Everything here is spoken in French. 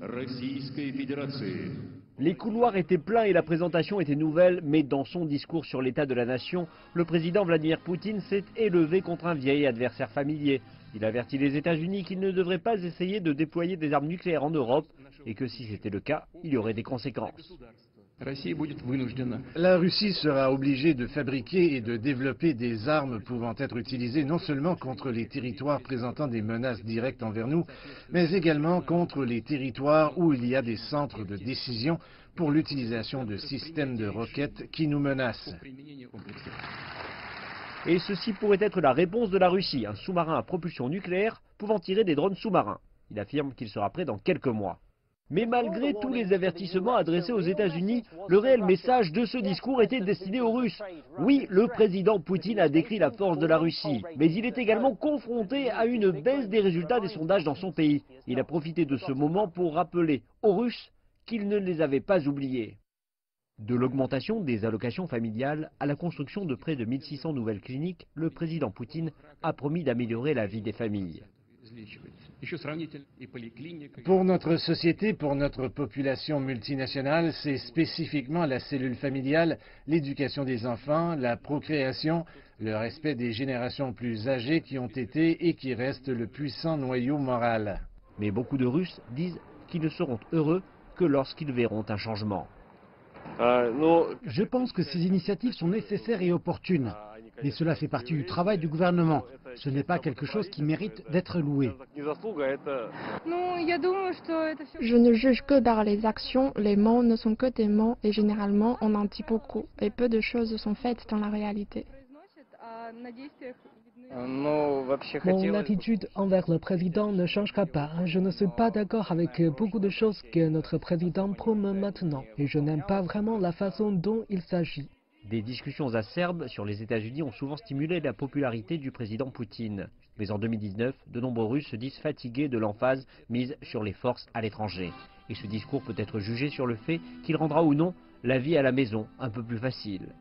Российской Федерации. Les couloirs étaient pleins et la présentation était nouvelle, mais dans son discours sur l'état de la nation, le président Vladimir Poutine s'est élevé contre un vieil adversaire familier. Il avertit les États-Unis qu'ils ne devraient pas essayer de déployer des armes nucléaires en Europe et que si c'était le cas, il y aurait des conséquences. La Russie sera obligée de fabriquer et de développer des armes pouvant être utilisées non seulement contre les territoires présentant des menaces directes envers nous, mais également contre les territoires où il y a des centres de décision pour l'utilisation de systèmes de roquettes qui nous menacent. Et ceci pourrait être la réponse de la Russie, un sous-marin à propulsion nucléaire pouvant tirer des drones sous-marins. Il affirme qu'il sera prêt dans quelques mois. Mais malgré tous les avertissements adressés aux États-Unis, le réel message de ce discours était destiné aux Russes. Oui, le président Poutine a décrit la force de la Russie, mais il est également confronté à une baisse des résultats des sondages dans son pays. Il a profité de ce moment pour rappeler aux Russes qu'il ne les avait pas oubliés. De l'augmentation des allocations familiales à la construction de près de 1600 nouvelles cliniques, le président Poutine a promis d'améliorer la vie des familles. Pour notre société, pour notre population multinationale, c'est spécifiquement la cellule familiale, l'éducation des enfants, la procréation, le respect des générations plus âgées qui ont été et qui restent le puissant noyau moral. Mais beaucoup de Russes disent qu'ils ne seront heureux que lorsqu'ils verront un changement. Je pense que ces initiatives sont nécessaires et opportunes. Mais cela fait partie du travail du gouvernement. Ce n'est pas quelque chose qui mérite d'être loué. Je ne juge que par les actions, les mots ne sont que des mots et généralement on en dit beaucoup et peu de choses sont faites dans la réalité. Mon attitude envers le président ne changera pas. Je ne suis pas d'accord avec beaucoup de choses que notre président promeut maintenant et je n'aime pas vraiment la façon dont il s'agit. Des discussions acerbes sur les États-Unis ont souvent stimulé la popularité du président Poutine. Mais en 2019, de nombreux Russes se disent fatigués de l'emphase mise sur les forces à l'étranger. Et ce discours peut être jugé sur le fait qu'il rendra ou non la vie à la maison un peu plus facile.